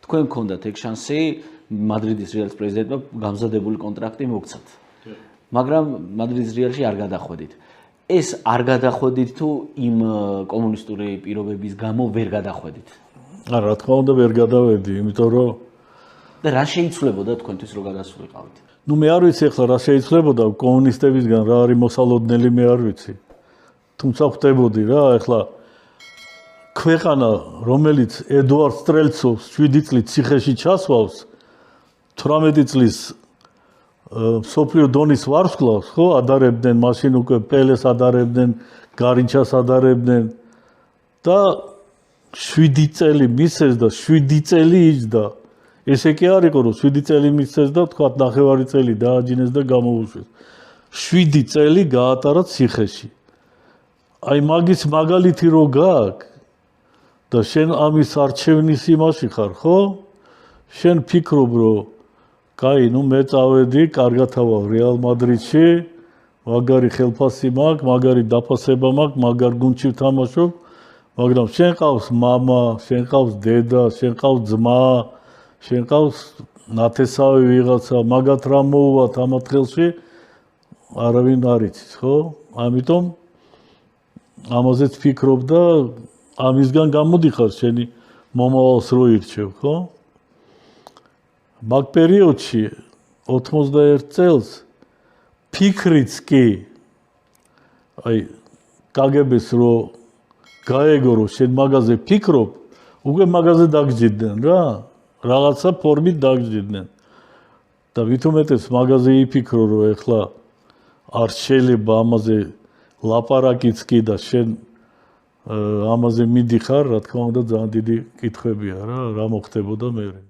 თქვენ გქონდათ ეგ შანსი მადრიდის რეალის პრეზიდენტმა გამზადებული კონტრაქტი მოგცათ. მაგრამ მადრიდის რეალში არ გადახვედით. ეს არ გადახვედით თუ იმ კომუნისტური პირობების გამო ვერ გადახვედით? არა, რა თქმა უნდა ვერ გადავედი, იმიტომ რომ და რა შეიცვლებოდა თქვენთვის რომ გადასულიყავით? ნუ მე არ ვიცი ახლა რა შეიცვლებოდა კომუნისტებისგან რა არის მოსალოდნელი მე არ ვიცი. თუმცა ხვდებოდი რა, ახლა ქვეყანა რომელიც ედუარდ სტრელცოვს 7 წლით ციხეში ჩასვავს 18 წლის მსოფლიო დონის ვარსკვლავს ხო ადარებდნენ მაშინ უკვე პელეს ადარებდნენ გარინჩას ადარებდნენ და 7 წელი მისცეს და 7 წელი იჯდა ესე კი არ იყო რომ 7 წელი მისცეს და თქვა ნახევარი წელი დააჯინეს და გამოუშვეს 7 წელი გაატარა ციხეში აი მაგის მაგალითი რო გააქვს და შენ ამის არჩევნის იმაში ხარ ხო შენ ფიქრობ რომ კაი ნუ მე წავედი კარგად ავარ რეალ მადრიდში მაგარი ხელფასი მაქვს მაგარი დაფასება მაქვს მაგარ გუნდში ვთამაშობ მაგრამ შენ ყავს მამა შენ ყავს დედა შენ ყავს ძმა შენ ყავს ნათესავი ვიღაცა მაგათ რა მოუვათ ამ ხელში არავინ არ იცის ხო ამიტომ ამაზეც ფიქრობ და ამისგან გამოდიხარ შენი მომავალს რო ირჩევ ხო მაგ პერიოდში 91 წელს ფიქრიც კი აი კგბ-ს რო გაეგო რომ შენ მაგაზე ფიქრობ უკვე მაგაზე დაგჯიდნენ რა რაღაცა ფორმით დაგჯიდნენ და მით უმეტეს მაგაზე იფიქრო რომ ეხლა არ შეიძლება ამაზე ლაპარაკიც კი და შენ ამაზე მიდიხარ რა თქმა უნდა ძალიან დიდი კითხვებია რა მოხდებოდა მერე